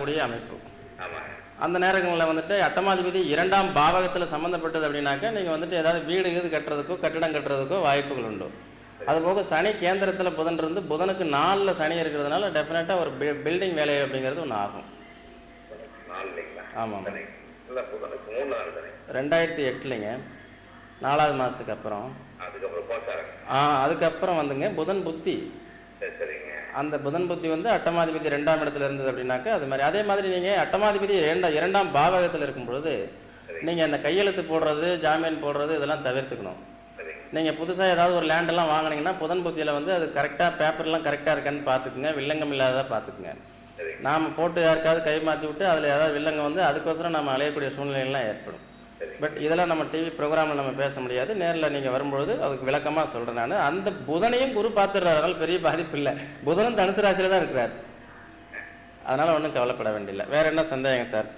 வரக்கூடிய அமைப்பு. அந்த நேரங்களில் வந்துட்டு அட்டமாதிபதி 2ஆம் பாவகத்தில் சம்மந்தப்பட்டது அப்படின்னாக்கா நீங்கள் வந்துட்டு ஏதாவது வீடு இது கட்டுறதுக்கோ கட்டிடம் கட்டுறதுக்கோ வாய்ப்புகள் உண்டு. அதுபோக சனி கேந்திரத்தில் புதன் இருந்து புதனுக்கு 4ல் சனி இருக்கிறதுனால டெஃபினட்டாக ஒரு பில்டிங் வேலை அப்படிங்கிறது ஒன்று ஆகும். ஆமாம், 2008லைங்க 4வது மாதத்துக்கு அப்புறம். அதுக்கப்புறம் வந்துங்க புதன் புத்தி, அந்த புதன் புத்தி வந்து அட்டமாதிபதி 2ஆம் இடத்துல இருந்தது அப்படின்னாக்கா அது மாதிரி. அதே மாதிரி நீங்கள் அட்டமாதிபதி 2ஆம் பாவகத்தில் இருக்கும் பொழுது நீங்கள் அந்த கையெழுத்து போடுறது ஜாமீன் போடுறது இதெல்லாம் தவிர்த்துக்கணும். நீங்கள் புதுசாக ஏதாவது ஒரு லேண்டெல்லாம் வாங்கினீங்கன்னா புதன் புத்தியில் வந்து அது கரெக்டாக பேப்பர்லாம் கரெக்டாக இருக்கான்னு பார்த்துக்குங்க, வில்லங்கம் இல்லாததாக பார்த்துக்குங்க. நாம் போட்டு யாருக்காவது கை மாற்றி விட்டு அதில் ஏதாவது வில்லங்கம் வந்து அதுக்கோசரம் நம்ம அலையக்கூடிய சூழ்நிலைகள்லாம் ஏற்படும். பட் இதெல்லாம் நம்ம டிவி ப்ரோக்ராமில் நம்ம பேச முடியாது. நேரில் நீங்கள் வரும்பொழுது அதுக்கு விளக்கமாக சொல்கிறேன். நான் அந்த புதனையும் குரு பார்த்துடுறாரு, அதனால் பெரிய பாதிப்பு இல்லை. புதனும் தனுசு ராசியில் தான் இருக்கிறார், அதனால் ஒன்றும் கவலைப்பட வேண்டியதில்லை. வேறு என்ன சந்தேகம் சார்?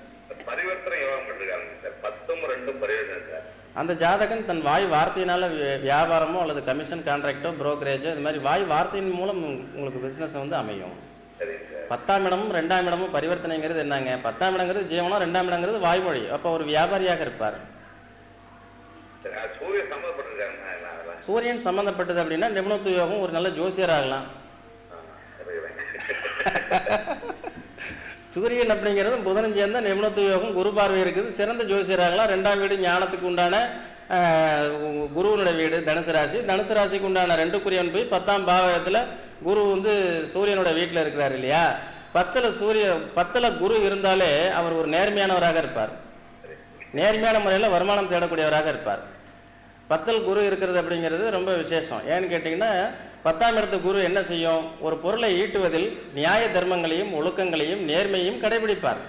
அந்த ஜாதகன் தன் வாய் வார்த்தையினால் வியாபாரமோ அல்லது கமிஷன் கான்ட்ராக்டோ புரோக்கரேஜோ இது மாதிரி வாய் வார்த்தையின் மூலம் உங்களுக்கு பிஸ்னஸ் வந்து அமையும். 10ஆம் இடமும் 2ஆம் இடமும் பரிவர்த்தனைங்கிறது என்னங்க? 10ஆம் இடங்கிறது ஜீவனம், 2ஆம் இடங்கிறது வாய்மொழி. அப்போ ஒரு வியாபாரியாக இருப்பார். சூரியன் சம்பந்தப்பட்டது அப்படின்னா நிபுணத்துவ யோகம், ஒரு நல்ல ஜோசியர் ஆகலாம். சூரியன் அப்படிங்கிறது புதனும் சேர்ந்த நிபுணத்துவ யோகம், குரு பார்வை இருக்குது, சிறந்த ஜோசியர் ஆகலாம். 2ஆம் வீடு ஞானத்துக்கு உண்டான குருவனுடைய வீடு தனுசு ராசி. தனுசு ராசிக்கு உண்டான 2க்குரியவன் போய் 10ஆம் பாவகத்தில் குரு வந்து சூரியனோட வீட்டில் இருக்கிறார் இல்லையா? 10ல் குரு இருந்தாலே அவர் ஒரு நேர்மையானவராக இருப்பார், நேர்மையான முறையில் வருமானம் தேடக்கூடியவராக இருப்பார். 10ல் குரு இருக்கிறது அப்படிங்கிறது ரொம்ப விசேஷம். ஏன்னு கேட்டிங்கன்னா 10ஆம் இடத்து குரு என்ன செய்யும்? ஒரு பொருளை ஈட்டுவதில் நியாய தர்மங்களையும் ஒழுக்கங்களையும் நேர்மையும் கடைபிடிப்பார்.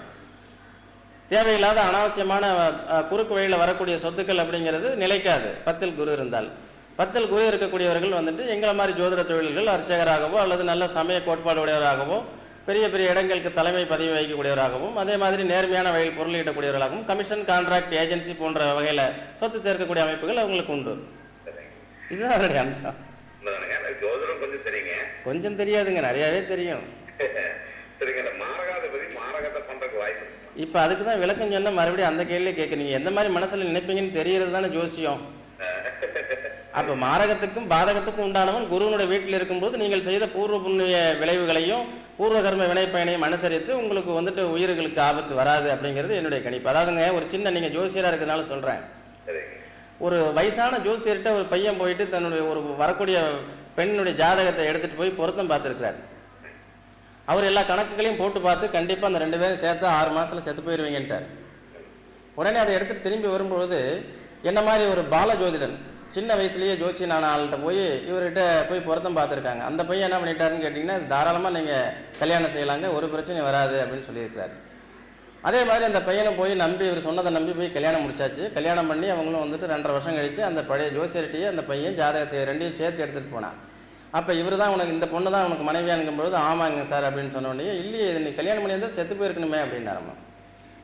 தேவையில்லாத அனாவசியமான குறுக்கு வழியில் வரக்கூடிய சொத்துக்கள் அப்படிங்கிறது நிலைக்காது 10ல் குரு இருந்தால். 10ல் குரு இருக்கக்கூடியவர்கள் வந்துட்டு எங்களை மாதிரி ஜோதிட தொழில்கள் அர்ச்சகராகவோ அல்லது நல்ல சமய கோட்பாடு உடையவராகவோ பெரிய பெரிய இடங்களுக்கு தலைமை பதவி வகிக்கக்கூடியவராகவும் அதே மாதிரி நேர்மையான வகையில் பொருள் ஈட்டக்கூடியவராகவும் கமிஷன் கான்ட்ராக்ட் ஏஜென்சி போன்ற வகையில் சொத்து சேர்க்கக்கூடிய அமைப்புகள் அவங்களுக்கு உண்டு. இதுதான் அதனுடைய அம்சம். கொஞ்சம் தெரியாதுங்க, நிறையாவே தெரியும். இப்போ அதுக்கு தான் விளக்கம் சொன்ன மறுபடியும் அந்த கேள்வியை கேட்குறீங்க. எந்த மாதிரி மனசில் நினைப்பீங்கன்னு தெரியறது தானே ஜோசியம். அப்போ மாரகத்துக்கும் பாதகத்துக்கும் உண்டானவன் குருவனுடைய வீட்டில் இருக்கும்போது நீங்கள் செய்த பூர்வ புண்ணிய விளைவுகளையும் பூர்வ கர்ம வினைப்பயனையும் அனுசரித்து உங்களுக்கு வந்துட்டு உயிர்களுக்கு ஆபத்து வராது அப்படிங்கிறது என்னுடைய கணிப்பு. அதாவதுங்க ஒரு சின்ன, நீங்கள் ஜோசியராக இருக்கிறதுனால சொல்கிறேன், ஒரு வயசான ஜோசியர்கிட்ட ஒரு பையன் போயிட்டு தன்னுடைய ஒரு வரக்கூடிய பெண்ணுடைய ஜாதகத்தை எடுத்துகிட்டு போய் பொருத்தம் பார்த்துருக்கிறார். அவர் எல்லா கணக்குகளையும் போட்டு பார்த்து கண்டிப்பாக அந்த 2 பேரும் சேர்த்து 6 மாதத்தில் செத்து போயிடுவீங்கன்ட்டார். உடனே அதை எடுத்துகிட்டு திரும்பி வரும்பொழுது என்ன மாதிரி ஒரு பால ஜோதிடன் சின்ன வயசுலேயே ஜோசியனான ஆள்கிட்ட போய் இவர்கிட்ட போய் பொருத்தம் பார்த்துருக்காங்க. அந்த பையன் என்ன பண்ணிட்டாருன்னு கேட்டிங்கன்னா தாராளமாக நீங்கள் கல்யாணம் செய்யலாங்க, ஒரு பிரச்சனையும் வராது அப்படின்னு சொல்லியிருக்கிறாரு. அதே மாதிரி அந்த பையனை போய் நம்பி இவர் சொன்னதை நம்பி போய் கல்யாணம் முடிச்சாச்சு. கல்யாணம் பண்ணி அவங்களும் வந்துட்டு 2.5 வருஷம் கழித்து அந்த பழைய ஜோசியர்கிட்டையே அந்த பையன் ஜாதகத்தை 2ஐயும் சேர்த்து எடுத்துகிட்டு போனான். அப்போ இவர் தான் உனக்கு இந்த பொண்ணு தான் உனக்கு மனைவியானுங்கும்பொழுது ஆமாங்க சார் அப்படின்னு சொன்ன உடனே இல்லையே இது நீ கல்யாணம் பண்ணியிருந்தால் செத்து போயிருக்கணுமே அப்படின்னாரம்மா.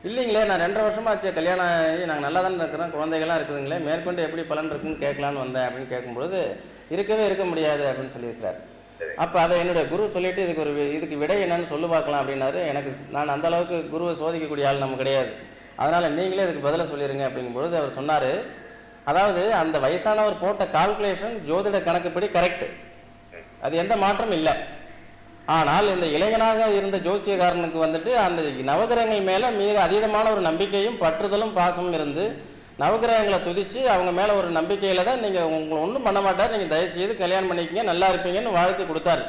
இல்லைங்களே நான் 2.5 வருஷமாக ஆச்சு கல்யாணம் ஆகி, நாங்கள் நல்லா தானே இருக்கிறோம், குழந்தைகள்லாம் இருக்குதுங்களே, மேற்கொண்டு எப்படி பலன் இருக்குன்னு கேட்கலான்னு வந்தேன் அப்படின்னு கேட்கும்பொழுது இருக்கவே இருக்க முடியாது அப்படின்னு சொல்லியிருக்கிறார். அப்போ அதை என்னுடைய குரு சொல்லிவிட்டு இதுக்கு விடை என்னன்னு சொல்லி பார்க்கலாம் அப்படின்னாரு. நான் அந்த அளவுக்கு குருவை சோதிக்கக்கூடிய ஆள் நம்ம கிடையாது, அதனால் நீங்களே இதுக்கு பதிலை சொல்லிடுங்க அப்படிங்கும்பொழுது அவர் சொன்னார், அதாவது அந்த வயசானவர் போட்ட கால்குலேஷன் ஜோதிட கணக்குப்படி கரெக்டு, அது எந்த மாற்றம் இல்லை. ஆனால் இந்த இளைஞனாக இருந்த ஜோசியக்காரனுக்கு வந்துட்டு அந்த நவகிரகங்கள் மேலே மிக அதீதமான ஒரு நம்பிக்கையும் பற்றுதலும் பாசமும் இருந்து நவகிரகங்களை துதித்து அவங்க மேலே ஒரு நம்பிக்கையில் தான் நீங்கள் உங்களை ஒன்றும் பண்ண மாட்டார், நீங்கள் தயவுசெய்து கல்யாணம் பண்ணிக்கிங்க நல்லா இருப்பீங்கன்னு வாழ்த்து கொடுத்தாரு.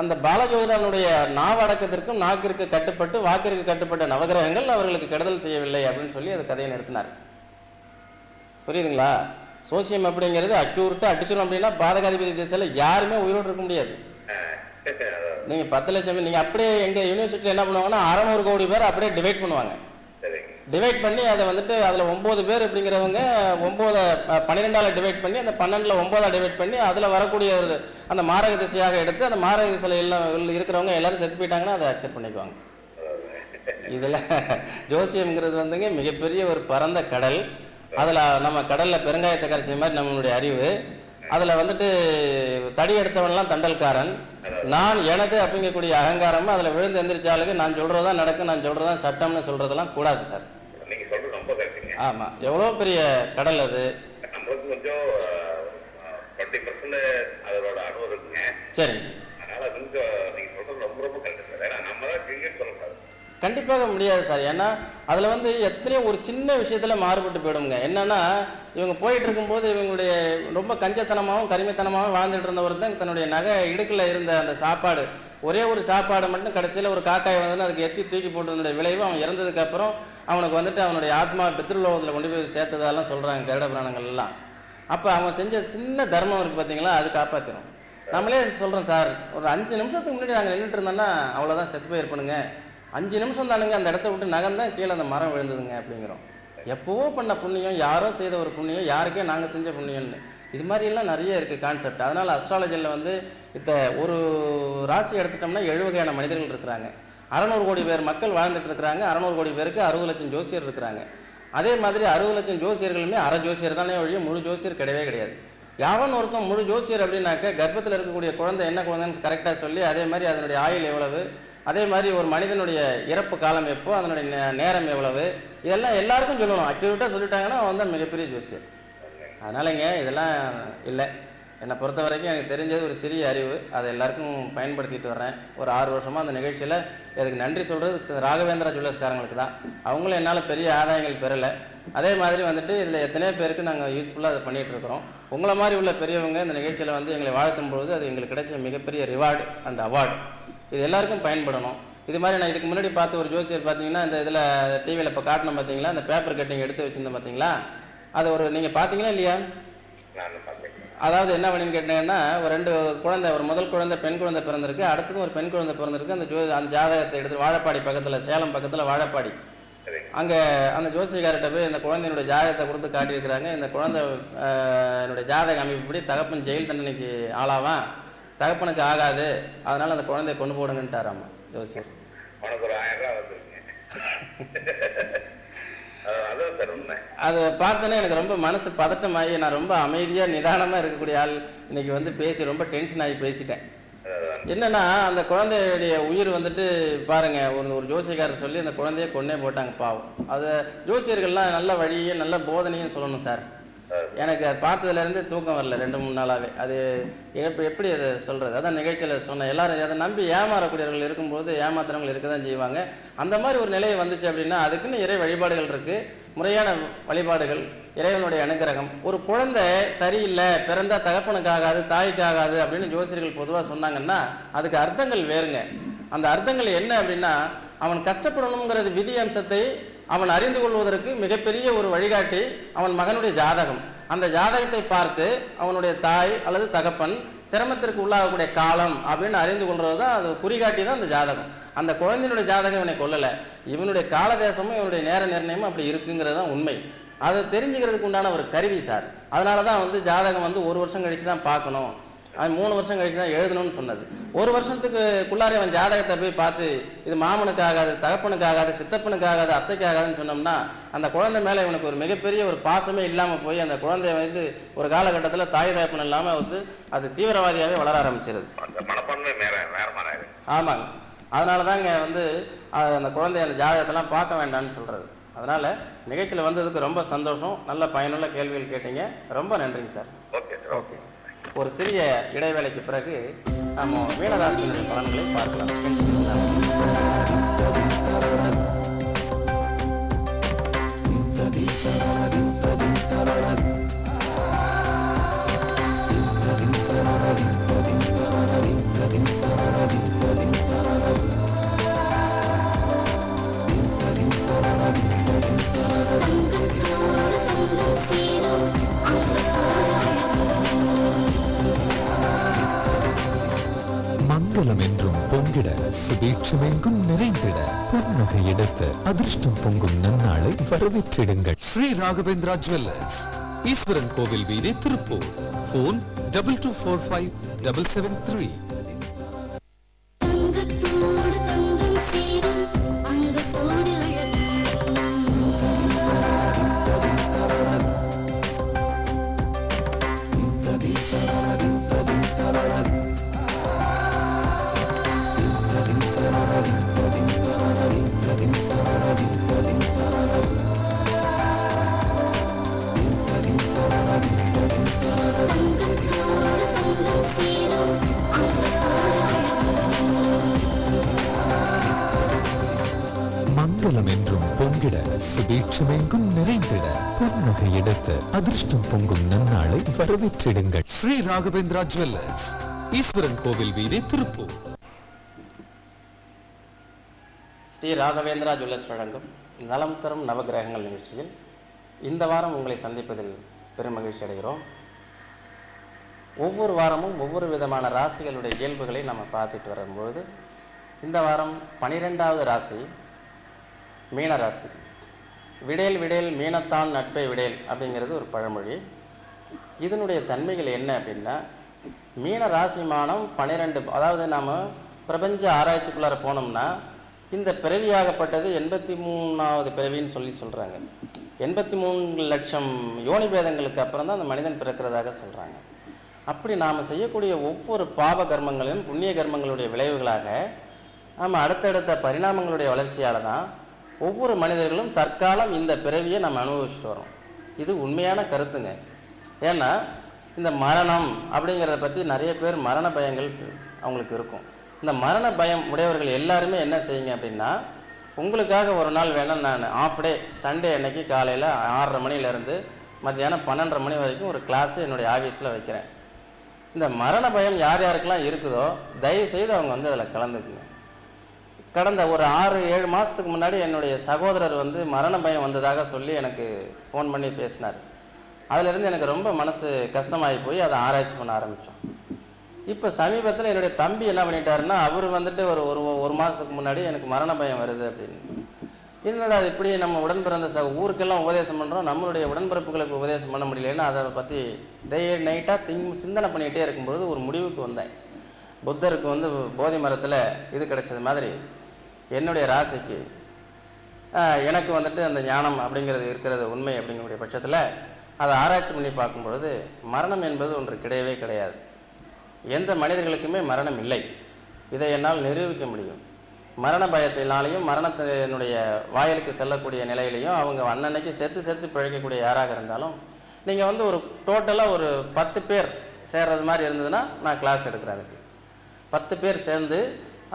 அந்த பாலஜோதிடனுடைய நாவடக்கத்திற்கும் நாக்கிற்கு கட்டுப்பட்டு வாக்கிற்கு கட்டுப்பட்ட நவகிரகங்கள் அவர்களுக்கு கெடுதல் செய்யவில்லை அப்படின்னு சொல்லி அது கதையை நிறுத்தினார். புரியுதுங்களா? சோசியம் அப்படிங்கிறது அக்யூர்ட்டாக அடிச்சிடும் அப்படின்னா பாதகாதிபதி திசையில் யாருமே உயிரோடு இருக்க முடியாது. நீங்கள் 10 லட்சம் நீங்கள் அப்படியே எங்கள் யூனிவர்சிட்டியில் என்ன பண்ணுவாங்கன்னா 600 கோடி பேர் அப்படியே டிவைட் பண்ணுவாங்க. டிவைட் பண்ணி அதை வந்துட்டு அதில் 9 பேர் அப்படிங்கிறவங்க 12ஆல் டிவைட் பண்ணி அந்த 12ல் 9ஆல் டிவைட் பண்ணி அதில் வரக்கூடிய ஒரு அந்த மாரக திசையாக எடுத்து அந்த மாரக திசையில் எல்லாம் இருக்கிறவங்க எல்லாரும் செத்து போயிட்டாங்கன்னா அதை அக்செப்ட் பண்ணிக்குவாங்க. இதில் ஜோசியம்ங்கிறது வந்துங்க மிகப்பெரிய ஒரு பரந்த கடல். அதில் நம்ம கடலில் பெருங்காயத்தை கரைச்ச மாதிரி நம்மளுடைய அறிவு. அதில் வந்துட்டு தடி எடுத்தவன்லாம் தண்டல்காரன், நான் எனது அப்படிங்கக்கூடிய அகங்காரமும் அதில் விழுந்து எந்திரிச்சாலுக்கு நான் சொல்கிறதான் நடக்கும், நான் சொல்கிறதான் சட்டம்னு சொல்கிறதெல்லாம் கூடாது சார். ஆமாம், எவ்வளோ பெரிய கடல் அது. நம்மளுக்கு கொஞ்சம் 20% அதோட அனுபவம் இருக்குங்க. சரி, அதனால கொஞ்சம் நீங்க சொல்றது ரொம்ப ரொம்ப கரெக்ட் சார். ஏன்னா நம்ம தான் கிரிக்கெட் சொல்லக்கூடாது. கண்டிப்பாக முடியாது சார். ஏன்னா அதில் வந்து எத்தனையோ ஒரு சின்ன விஷயத்தில் மாறுபட்டு போயிடுங்க. என்னன்னா இவங்க போயிட்டு இருக்கும்போது இவங்களுடைய ரொம்ப கஞ்சத்தனமாகவும் கரிமைத்தனமாகவும் வாழ்ந்துட்டு இருந்தவர் தான் தன்னுடைய நகை இடுக்கில் இருந்த அந்த சாப்பாடு, ஒரே ஒரு சாப்பாடு மட்டும் கடைசியில் ஒரு காக்காய் வந்து அதுக்கு எத்தி தூக்கி போட்டதனுடைய விளைவு அவன் இறந்ததுக்கு அப்புறம் அவனுக்கு வந்துட்டு அவனுடைய ஆத்மா பித்ருலோகத்தில் கொண்டு போய் சேர்த்ததெல்லாம் சொல்கிறாங்க கருட புராணங்கள்லாம். அப்போ அவன் செஞ்ச சின்ன தர்மம் இருக்குது பார்த்தீங்களா, அது காப்பாற்றிடும். நம்மளே சொல்கிறோம் சார், ஒரு 5 நிமிஷத்துக்கு முன்னாடி நாங்கள் நின்றுட்டு இருந்தோன்னா அவ்வளோதான் செத்து போயிருப்பணுங்க, 5 நிமிஷம் தானுங்க அந்த இடத்த விட்டு நகர்ந்தான் கீழே அந்த மரம் விழுந்ததுங்க அப்படிங்கிறோம். எப்போவோ பண்ண புண்ணியம், யாரோ செய்த ஒரு புண்ணியம், யாருக்கே நாங்கள் செஞ்ச புண்ணியம்னு இது மாதிரியெல்லாம் நிறைய இருக்குது கான்செப்ட். அதனால் அஸ்ட்ராலஜியில் வந்து ஒரு ராசி எடுத்துட்டோம்னா 7 வகையான மனிதர்கள் இருக்கிறாங்க. 600 கோடி பேர் மக்கள் வாழ்ந்துட்டு இருக்கிறாங்க. 600 கோடி பேருக்கு 60 லட்சம் ஜோசியர் இருக்கிறாங்க. அதே மாதிரி 60 லட்சம் ஜோசியர்களுமே அரை ஜோசியர் தானே ஒழிய முழு ஜோசியர் கிடையவே கிடையாது. யாவன் ஒருத்தன் முழு ஜோசியர் அப்படின்னாக்க கர்ப்பத்தில் இருக்கக்கூடிய குழந்தை என்ன குழந்தைன்னு கரெக்டாக சொல்லி, அதே மாதிரி அதனுடைய ஆயுள் எவ்வளவு, அதே மாதிரி ஒரு மனிதனுடைய இறப்பு காலம் எப்போ, அதனுடைய நேரம் எவ்வளவு, இதெல்லாம் எல்லாருக்கும் சொல்லணும். அக்யூரேட்டாக சொல்லிட்டாங்கன்னா அவன் தான் மிகப்பெரிய ஜோசியர். அதனாலங்க இதெல்லாம் இல்லை. என்னை பொறுத்த வரைக்கும் எனக்கு தெரிஞ்சது ஒரு சிறிய அறிவு, அதை எல்லாருக்கும் பயன்படுத்திட்டு வர்றேன். ஒரு 6 வருஷமாக அந்த நிகழ்ச்சியில் இதுக்கு நன்றி சொல்கிறது ராகவேந்திரா ஜுவல்லர்ஸ்காரங்களுக்கு தான். அவங்களும் என்னால் பெரிய ஆதாயங்கள் பெறலை. அதே மாதிரி வந்துட்டு இதில் எத்தனையோ பேருக்கு நாங்கள் யூஸ்ஃபுல்லாக அதை பண்ணிகிட்ருக்குறோம். உங்களை மாதிரி உள்ள பெரியவங்க இந்த நிகழ்ச்சியில் வந்து எங்களை வாழ்த்தும் பொழுது அது எங்களுக்கு கிடைச்ச மிகப்பெரிய ரிவார்டு அண்ட் அவார்டு. இது எல்லாருக்கும் பயன்படணும். இது மாதிரி நான் இதுக்கு முன்னாடி பார்த்த ஒரு ஜோசியர் பார்த்தீங்கன்னா, இந்த இதில் டிவியில் இப்போ காட்டணும் பார்த்தீங்களா, அந்த பேப்பர் கட்டிங் எடுத்து வச்சுருந்தேன் பார்த்தீங்களா, அதை ஒரு நீங்கள் பார்த்தீங்களா இல்லையா? அதாவது என்ன அப்படின்னு கேட்டீங்கன்னா, ஒரு 2 குழந்தை, ஒரு முதல் குழந்தை பெண் குழந்தை பிறந்திருக்கு, அடுத்ததும் ஒரு பெண் குழந்தை பிறந்திருக்கு. அந்த ஜாதகத்தை எடுத்து வாழப்பாடி பக்கத்தில், சேலம் பக்கத்தில் வாழப்பாடி, அங்கே அந்த ஜோசியக்கார்ட்ட போய் இந்த குழந்தையினுடைய ஜாதகத்தை கொடுத்து காட்டியிருக்கிறாங்க. இந்த குழந்தை என்னுடைய ஜாதக அமைப்புப்படி தகப்பன் ஜெயில் தண்டனைக்கு ஆளாவான், தகப்பனுக்கு ஆகாது, அதனால அந்த குழந்தைய கொண்டு போடுங்கன்ட்டாராமா ஜோசியர். அதை பார்த்தோன்னே எனக்கு ரொம்ப மனசு பதட்டமாகி நான் ரொம்ப அமைதியாக நிதானமாக இருக்கக்கூடிய ஆள் இன்னைக்கு வந்து பேசி ரொம்ப டென்ஷன் ஆகி பேசிட்டேன். என்னன்னா அந்த குழந்தையுடைய உயிர் வந்துட்டு பாருங்க, ஒரு ஜோசியக்காரர் சொல்லி அந்த குழந்தைய கொன்னே போட்டாங்க பாவம். அது ஜோசியர்கள்லாம் நல்ல வழியும் நல்ல போதனையும் சொல்லணும் சார். எனக்கு அது பார்த்ததுலேருந்து தூக்கம் வரல 2-3 நாளாகவே. அது எப்படி அதை சொல்கிறது, அதான் நிகழ்ச்சியில் சொன்னேன். எல்லாரும் அதை நம்பி ஏமாறக்கூடியவர்கள் இருக்கும்போது ஏமாத்துறவங்க இருக்க தான் செய்வாங்க. அந்த மாதிரி ஒரு நிலையை வந்துச்சு அப்படின்னா அதுக்குன்னு இறை வழிபாடுகள் இருக்குது, முறையான வழிபாடுகள், இறைவனுடைய அனுகிரகம். ஒரு குழந்தை சரியில்லை, பிறந்தா தகப்பனுக்கு ஆகாது, தாய்க்கு ஆகாது அப்படின்னு ஜோசியர்கள் பொதுவாக சொன்னாங்கன்னா அதுக்கு அர்த்தங்கள் வேறுங்க. அந்த அர்த்தங்கள் என்ன அப்படின்னா, அவன் கஷ்டப்படணுங்கிறது விதி அம்சத்தை அவன் அறிந்து கொள்வதற்கு மிகப்பெரிய ஒரு வழிகாட்டி அவன் மகனுடைய ஜாதகம். அந்த ஜாதகத்தை பார்த்து அவனுடைய தாய் அல்லது தகப்பன் சிரமத்திற்கு உள்ளாகக்கூடிய காலம் அப்படின்னு அறிந்து கொள்வது தான், அது குறிகாட்டி தான் அந்த ஜாதகம். அந்த குழந்தையினுடைய ஜாதகம் இவனை கொல்லலை, இவனுடைய காலதேசமும் இவனுடைய நேர நிர்ணயமும் அப்படி இருக்குங்கிறது தான் உண்மை. அதை தெரிஞ்சுக்கிறதுக்கு உண்டான ஒரு கருவி சார். அதனால தான் வந்து ஜாதகம் வந்து 1 வருஷம் கழித்து தான் பார்க்கணும், அவன் 3 வருஷம் கழிச்சு தான் எழுதணும்னு சொன்னது. 1 வருஷத்துக்குள்ளாரே அவன் ஜாதகத்தை போய் பார்த்து இது மாமனுக்கு ஆகாது, தகப்பனுக்கு ஆகாது, சித்தப்பனுக்கு ஆகாது, அத்தைக்கு ஆகாதுன்னு சொன்னோம்னா அந்த குழந்தை மேலே இவனுக்கு ஒரு மிகப்பெரிய ஒரு பாசமே இல்லாமல் போய் அந்த குழந்தைய வந்து ஒரு காலகட்டத்தில் தாய் தகப்பன் இல்லாமல் வந்து அது தீவிரவாதியாகவே வளர ஆரம்பிச்சிருது. ஆமாங்க. அதனால தாங்க வந்து அந்த குழந்தைய அந்த ஜாதகத்தெல்லாம் பார்க்க வேண்டாம்னு சொல்கிறது. அதனால் நிகழ்ச்சியில் வந்ததுக்கு ரொம்ப சந்தோஷம். நல்ல பயனுள்ள கேள்விகள் கேட்டீங்க, ரொம்ப நன்றிங்க சார். ஓகே, ஒரு சிறிய இடைவேளைக்கு பிறகு நம்ம மீனராசியின் பலன்களை பார்க்கலாம். மங்களம் என்றும் பொங்கிட, சுபீட்சமெங்கும் நிறைந்திட, பொன்னகை எடுத்து அதிர்ஷ்டம் பொங்கும் நன்னாளை வரவேற்றிடுங்கள். ஸ்ரீ ராகவேந்திரா ஜுவல்லர்ஸ், ஈஸ்வரன் கோவில் வீதி, திருப்பூர். போன் 22457773. மங்களம் என்றும் பொங்கிட சுபீட்சமெங்கும் நிறைந்திட பொன்னகை எடுத்து அதிர்ஷ்டம் பொங்கும் நன்னாளை வரவேற்றிடுங்கள். ஸ்ரீ ராகவேந்திரா ஜுவல்லர்ஸ், ஈஸ்வரன் கோவில் வீதி, திருப்பூர். ஸ்ரீ ராகவேந்திரா ஜுவல்லர்ஸ் வழங்கும் நலம் தரும் நவகிரகங்கள் நிகழ்ச்சியில் இந்த வாரம் உங்களை சந்திப்பதில் பெரும் மகிழ்ச்சி அடைகிறோம். ஒவ்வொரு வாரமும் ஒவ்வொரு விதமான ராசிகளுடைய இயல்புகளை நம்ம பார்த்துட்டு வரும்பொழுது இந்த வாரம் 12வது ராசி மீன ராசி. விடேல் விடேல் மீனத்தான் நட்பை விடேல் அப்படிங்கிறது ஒரு பழமொழி. இதனுடைய தன்மைகள் என்ன அப்படின்னா, மீன ராசி மானம் 12, அதாவது நாம் பிரபஞ்ச ஆராய்ச்சிக்குள்ளார போனோம்னா இந்த பிறவியாகப்பட்டது 83வது பிறவின்னு சொல்கிறாங்க. 83 லட்சம் யோனி பேதங்களுக்கு அப்புறம் தான் அந்த மனிதன் பிறக்கிறதாக சொல்கிறாங்க. அப்படி நாம் செய்யக்கூடிய ஒவ்வொரு பாப கர்மங்களையும் புண்ணிய கர்மங்களுடைய விளைவுகளாக நாம் அடுத்தடுத்த பரிணாமங்களுடைய வளர்ச்சியால் தான் ஒவ்வொரு மனிதர்களும் தற்காலம் இந்த பிறவியை நம்ம அனுபவிச்சுட்டு வரோம். இது உண்மையான கருத்துங்க. ஏன்னா இந்த மரணம் அப்படிங்கிறத பற்றி நிறைய பேர் மரண பயங்கள் அவங்களுக்கு இருக்கும். இந்த மரண பயம் உடையவர்கள் எல்லாருமே என்ன செய்யுங்க அப்படின்னா, உங்களுக்காக ஒரு நாள் வேணால் நான் ஆஃப் டே சண்டே அன்னைக்கு காலையில் 6:30 மணிலேருந்து மத்தியானம் 12:30 மணி வரைக்கும் ஒரு கிளாஸு என்னுடைய ஆஃபீஸில் வைக்கிறேன். இந்த மரண பயம் யார் யாருக்கெல்லாம் இருக்குதோ தயவு செய்து அவங்க வந்து அதில் கலந்துக்குங்க. கடந்த ஒரு 6-7 மாதத்துக்கு முன்னாடி என்னுடைய சகோதரர் வந்து மரண பயம் வந்ததாக சொல்லி எனக்கு ஃபோன் பண்ணி பேசினார். அதிலிருந்து எனக்கு ரொம்ப மனசு கஷ்டமாகி போய் அதை ஆராய்ச்சி பண்ண ஆரம்பித்தோம். இப்போ சமீபத்தில் என்னுடைய தம்பி என்ன பண்ணிட்டாருன்னா, அவர் வந்துட்டு ஒரு மாதத்துக்கு முன்னாடி எனக்கு மரண பயம் வருது அப்படின்னு. என்னடா அது இப்படி நம்ம உடன் பிறந்த ஊருக்கெல்லாம் உபதேசம் பண்ணுறோம், நம்மளுடைய உடன்பிறப்புகளுக்கு உபதேசம் பண்ண முடியலன்னு அதை பற்றி டே நைட்டாக சிந்தனை பண்ணிகிட்டே இருக்கும்பொழுது ஒரு முடிவுக்கு வந்தேன். புத்தருக்கு வந்து போதி மரத்தில் இது கிடைச்சது மாதிரி என்னுடைய ராசிக்கு எனக்கு வந்துட்டு அந்த ஞானம் அப்படிங்கிறது இருக்கிறது உண்மை அப்படிங்கக்கூடிய பட்சத்தில் அதை ஆராய்ச்சி பண்ணி பார்க்கும்பொழுது மரணம் என்பது ஒன்று கிடையவே கிடையாது. எந்த மனிதர்களுக்குமே மரணம் இல்லை. இதை என்னால் நிரூபிக்க முடியும். மரண பயத்தினாலையும் மரணத்தினுடைய வாயிலுக்கு செல்லக்கூடிய நிலையிலையும் அவங்க அன்னன்னைக்கு செத்து பிழைக்கக்கூடிய யாராக இருந்தாலும் நீங்கள் வந்து ஒரு டோட்டலாக ஒரு 10 பேர் சேர்றது மாதிரி இருந்ததுன்னா நான் கிளாஸ் எடுக்கிறேன். அதுக்கு 10 பேர் சேர்ந்து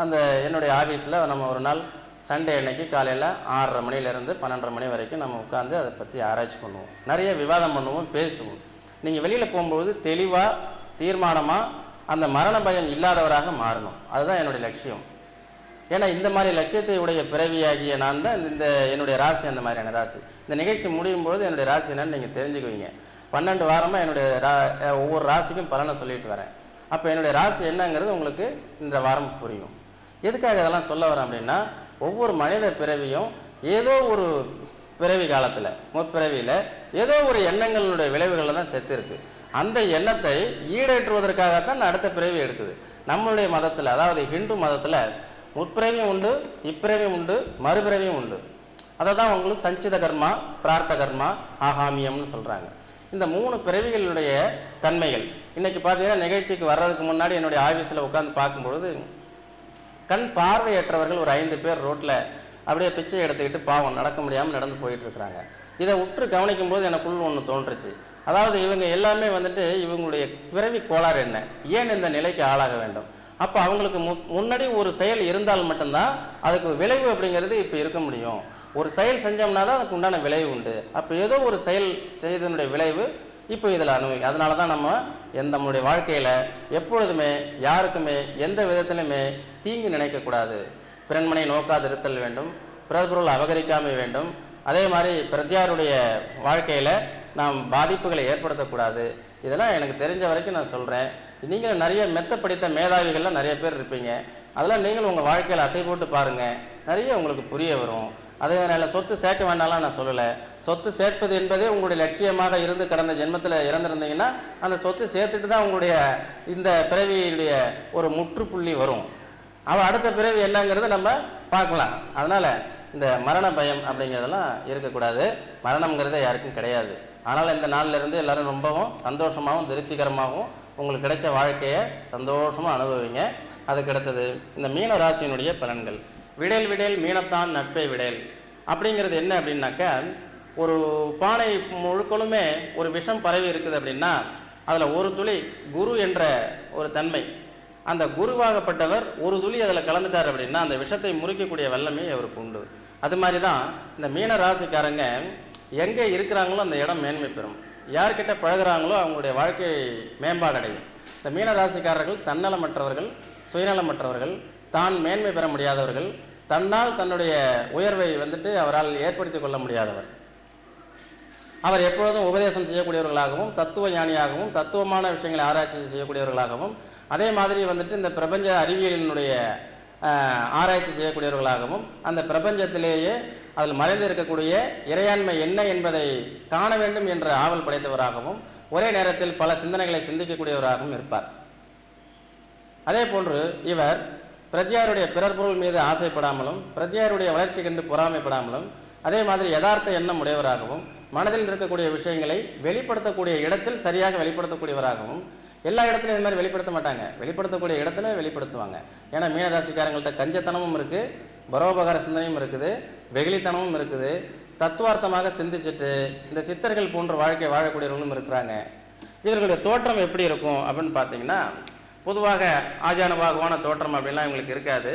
அந்த என்னுடைய ஆஃபீஸில் நம்ம ஒரு நாள் சண்டே அன்னைக்கு காலையில் 6:30 மணிலேருந்து 12:30 மணி வரைக்கும் நம்ம உட்காந்து அதை பற்றி ஆராய்ச்சி பண்ணுவோம், நிறைய விவாதம் பண்ணுவோம், பேசுவோம். நீங்கள் வெளியில் போகும்போது தெளிவாக தீர்மானமாக அந்த மரண பயம் இல்லாதவராக மாறணும். அதுதான் என்னுடைய லட்சியம். ஏன்னா இந்த மாதிரி லட்சியத்தை உடைய பிறவியாகிய நான் தான் இந்த என்னுடைய ராசி அந்த மாதிரியான ராசி. இந்த நிகழ்ச்சி முடியும் பொழுது என்னுடைய ராசி என்னன்னு நீங்கள் தெரிஞ்சுக்குவீங்க. 12 வாரமாக என்னுடைய ஒவ்வொரு ராசிக்கும் பலனை சொல்லிட்டு வரேன். அப்போ என்னுடைய ராசி என்னங்கிறது உங்களுக்கு இந்த வாரம் புரியும். எதுக்காக இதெல்லாம் சொல்ல வரேன் அப்படின்னா, ஒவ்வொரு மனித பிறவியும் ஏதோ ஒரு பிறவி காலத்தில் முற்பிறவியில் ஏதோ ஒரு எண்ணங்களுடைய விளைவுகளில் தான் செத்து இருக்கு. அந்த எண்ணத்தை ஈடேற்றுவதற்காகத்தான் அடுத்த பிறவி எடுக்குது. நம்மளுடைய மதத்தில், அதாவது ஹிந்து மதத்தில் முற்பிறவியும் உண்டு, இப்பிறவியும் உண்டு, மறுபிறவியும் உண்டு. அதை தான் உங்களுக்கு சஞ்சித கர்மா, பிரார்த்த கர்மா, ஆகாமியம்னு சொல்கிறாங்க. இந்த 3 பிறவிகளுடைய தன்மைகள் இன்றைக்கி பார்த்தீங்கன்னா, நிகழ்ச்சிக்கு வர்றதுக்கு முன்னாடி என்னுடைய ஆஃபீஸில் உட்காந்து பார்க்கும்பொழுது கண் பார்வையற்றவர்கள் ஒரு 5 பேர் ரோட்டில் அப்படியே பிச்சை எடுத்துக்கிட்டு பாவம் நடக்க முடியாமல் நடந்து போயிட்டுருக்குறாங்க. இதை உற்று கவனிக்கும் போது எனக்குள்ள ஒன்று தோன்றுச்சு. அதாவது இவங்க எல்லாமே வந்துட்டு இவங்களுடைய பிறவி கோளாறு என்ன, ஏன் இந்த நிலைக்கு ஆளாக வேண்டும். அப்போ அவங்களுக்கு முன்னாடி ஒரு செயல் இருந்தால் மட்டும்தான் அதுக்கு விளைவு அப்படிங்கிறது இப்போ இருக்க முடியும். ஒரு செயல் செஞ்சோம்னா தான் அதுக்கு உண்டான விளைவு உண்டு. அப்போ ஏதோ ஒரு செயல் செய்தனுடைய விளைவு இப்போ இதில் அதனால தான் நம்ம நம்மளுடைய வாழ்க்கையில் எப்பொழுதுமே யாருக்குமே எந்த விதத்திலுமே தீங்கு நினைக்கக்கூடாது. பிறன்மனை நோக்காது இருத்தல் வேண்டும், பிறப்பொருள் அபகரிக்காமல் வேண்டும். அதே மாதிரி பிரத்யாருடைய வாழ்க்கையில் நாம் பாதிப்புகளை ஏற்படுத்தக்கூடாது. இதெல்லாம் எனக்கு தெரிஞ்ச வரைக்கும் நான் சொல்கிறேன். நீங்கள் நிறைய மெத்த படித்த மேதாவிகள்லாம் நிறைய பேர் இருப்பீங்க. அதெல்லாம் நீங்களும் உங்கள் வாழ்க்கையில் அசை போட்டு பாருங்கள், நிறைய உங்களுக்கு புரிய வரும். அதனால சொத்து சேர்க்க வேண்டாம்லாம் நான் சொல்லலை. சொத்து சேர்ப்பது என்பதே உங்களுடைய லட்சியமாக இருந்து கடந்த ஜென்மத்தில் இறந்துருந்தீங்கன்னா அந்த சொத்து சேர்த்துட்டு தான் உங்களுடைய இந்த பிறவியுடைய ஒரு முற்றுப்புள்ளி வரும். அவள் அடுத்த பிறவி என்னங்கிறத நம்ம பார்க்கலாம். அதனால் இந்த மரண பயம் அப்படிங்கிறதெல்லாம் இருக்கக்கூடாது. மரணம்ங்கிறதே யாருக்கும் கிடையாது. ஆனால் இந்த நாளிலிருந்து எல்லோரும் ரொம்பவும் சந்தோஷமாகவும் திருப்திகரமாகவும் உங்களுக்கு கிடைச்ச வாழ்க்கையை சந்தோஷமாக அனுபவிங்க. அதுக்கு அடுத்தது இந்த மீன ராசியினுடைய பலன்கள். விடேல் விடேல் மீனத்தான் நட்பை விடேல் அப்படிங்கிறது என்ன அப்படின்னாக்கா, ஒரு பானை முழுக்களுமே ஒரு விஷம் பரவி இருக்குது அப்படின்னா அதில் ஒரு துளி குரு என்ற ஒரு தன்மை அந்த குருவாகப்பட்டவர் ஒரு துளி அதில் கலந்துட்டார் அப்படின்னா அந்த விஷத்தை முறிக்கக்கூடிய வல்லமை அவருக்கு உண்டு. அது மாதிரி தான் இந்த மீன ராசிக்காரங்க எங்கே இருக்கிறாங்களோ அந்த இடம் மேன்மை பெறும். யார்கிட்ட பழகிறாங்களோ அவங்களுடைய வாழ்க்கை மேம்பாடு அடையும். இந்த மீன ராசிக்காரர்கள் தன்னலமற்றவர்கள், சுயநலமற்றவர்கள், தான் மேன்மை பெற முடியாதவர்கள், தன்னால் தன்னுடைய உயர்வை அவரால் ஏற்படுத்தி கொள்ள முடியாதவர். அவர் எப்பொழுதும் உபதேசம் செய்யக்கூடியவர்களாகவும், தத்துவ ஞானியாகவும், தத்துவமான விஷயங்களை ஆராய்ச்சி செய்யக்கூடியவர்களாகவும், அதே மாதிரி இந்த பிரபஞ்ச அறிவியலினுடைய ஆராய்ச்சி செய்யக்கூடியவர்களாகவும், அந்த பிரபஞ்சத்திலேயே அதில் மறைந்து இருக்கக்கூடிய இறையாண்மை என்ன என்பதை காண வேண்டும் என்ற ஆவல் படைத்தவராகவும், ஒரே நேரத்தில் பல சிந்தனைகளை சிந்திக்கக்கூடியவராகவும் இருப்பார். அதே போன்று இவர் பிரத்யாருடைய பிறர் பொருள் மீது ஆசைப்படாமலும், பிரத்யாருடைய வளர்ச்சி கண்டு பொறாமைப்படாமலும், அதே மாதிரி யதார்த்த எண்ணம் உடையவராகவும், மனதில் இருக்கக்கூடிய விஷயங்களை வெளிப்படுத்தக்கூடிய இடத்தில் சரியாக வெளிப்படுத்தக்கூடியவராகவும், எல்லா இடத்துலையும் இது மாதிரி வெளிப்படுத்த மாட்டாங்க, வெளிப்படுத்தக்கூடிய இடத்துல வெளிப்படுத்துவாங்க. ஏன்னா மீனராசிக்காரங்கள்ட்ட கஞ்சத்தனமும் இருக்குது, பரோபகார சிந்தனையும் இருக்குது, வெகுளித்தனமும் இருக்குது, தத்துவார்த்தமாக சிந்திச்சுட்டு இந்த சித்தர்கள் போன்ற வாழ்க்கை வாழக்கூடியவர்களும் இருக்கிறாங்க. இவர்களுடைய தோற்றம் எப்படி இருக்கும் அப்படின்னு பார்த்தீங்கன்னா, பொதுவாக ஆஜானுபாகுவான தோற்றம் அப்படின்லாம் இவங்களுக்கு இருக்காது.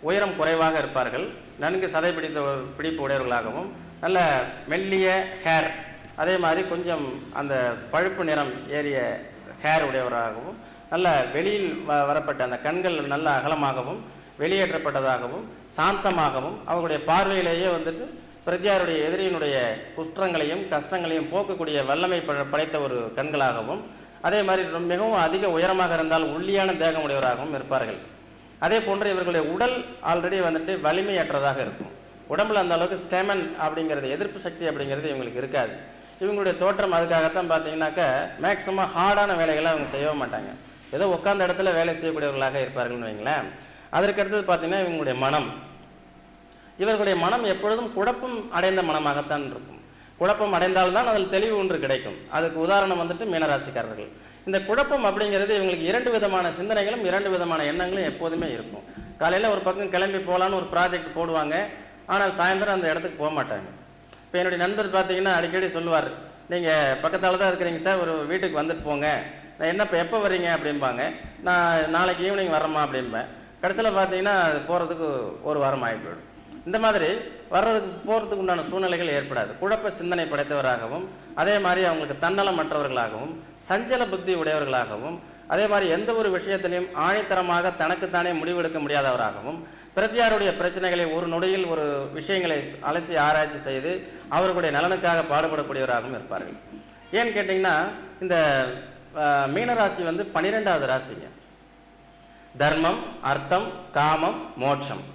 உயரம் குறைவாக இருப்பார்கள், நன்கு சதை பிடிப்பு உடையவர்களாகவும், நல்ல மெல்லிய ஹேர், அதே மாதிரி கொஞ்சம் அந்த பழுப்பு நிறம் ஏறிய ஹேர் உடையவராகவும், நல்ல வெளியில் வரப்பட்ட அந்த கண்கள் நல்ல அகலமாகவும் வெளியேற்றப்பட்டதாகவும் சாந்தமாகவும், அவங்களுடைய பார்வையிலேயே பிரத்யாருடைய எதிரியினுடைய குற்றங்களையும் கஷ்டங்களையும் போக்கக்கூடிய வல்லமை படைத்த ஒரு கண்களாகவும், அதே மாதிரி மிகவும் அதிக உயரமாக இருந்தால் ஒல்லியான தேகம் உடையவராகவும் இருப்பார்கள். அதே போன்று இவர்களுடைய உடல் ஆல்ரெடி வலிமையற்றதாக இருக்கும். உடம்புல அந்த அளவுக்கு ஸ்டெமன் அப்படிங்கிறது, எதிர்ப்பு சக்தி அப்படிங்கிறது இவங்களுக்கு இருக்காது. இவங்களுடைய தோற்றம் அதுக்காகத்தான் பார்த்தீங்கன்னாக்கா மேக்ஸிமம் ஹார்டான வேலைகளை அவங்க செய்யவே மாட்டாங்க, ஏதோ உட்கார்ந்த இடத்துல வேலை செய்யக்கூடியவர்களாக இருப்பார்கள்னு வைங்களேன். அதற்கு அடுத்தது பார்த்தீங்கன்னா இவங்களுடைய மனம், இவர்களுடைய மனம் எப்பொழுதும் குழப்பம் அடைந்த மனமாகத்தான் இருக்கும். குழப்பம் அடைந்தால்தான் அதில் தெளிவு ஒன்று கிடைக்கும். அதுக்கு உதாரணம் மீனராசிக்காரர்கள். இந்த குழப்பம் அப்படிங்கிறது இவங்களுக்கு 2 விதமான சிந்தனைகளும் 2 விதமான எண்ணங்களும் எப்போதுமே இருக்கும். காலையில் ஒரு பக்கம் கிளம்பி போகலான்னு ஒரு ப்ராஜெக்ட் போடுவாங்க, ஆனால் சாயந்தரம் அந்த இடத்துக்கு போக மாட்டாங்க. இப்போ என்னுடைய நண்பர் பார்த்தீங்கன்னா அடிக்கடி சொல்லுவார், நீங்கள் பக்கத்தால் தான் இருக்கிறீங்க சார், ஒரு வீட்டுக்கு வந்துட்டு போங்க, நான் என்ன இப்போ எப்போ வர்றீங்க அப்படிம்பாங்க. நான் நாளைக்கு ஈவினிங் வரேம்மா அப்படிம்பேன். கடைசியில் பார்த்தீங்கன்னா போகிறதுக்கு ஒரு வாரம் ஆகி போயிடும். இந்த மாதிரி போகிறதுக்கு உண்டான சூழ்நிலைகள் ஏற்படாது. குழப்ப சிந்தனை படைத்தவராகவும், அதே மாதிரி அவங்களுக்கு தன்னலமற்றவர்களாகவும், சஞ்சல புத்தி உடையவர்களாகவும், அதே மாதிரி எந்த ஒரு விஷயத்திலையும் ஆணித்தரமாக தனக்குத்தானே முடிவெடுக்க முடியாதவராகவும், பிரத்யாருடைய பிரச்சனைகளை ஒரு நொடியில் ஒரு விஷயங்களை அலசி ஆராய்ச்சி செய்து அவர்களுடைய நலனுக்காக பாடுபடக்கூடியவராகவும் இருப்பார்கள். ஏன்னு கேட்டிங்கன்னா இந்த மீனராசி 12வது ராசிங்க. தர்மம், அர்த்தம், காமம், மோட்சம்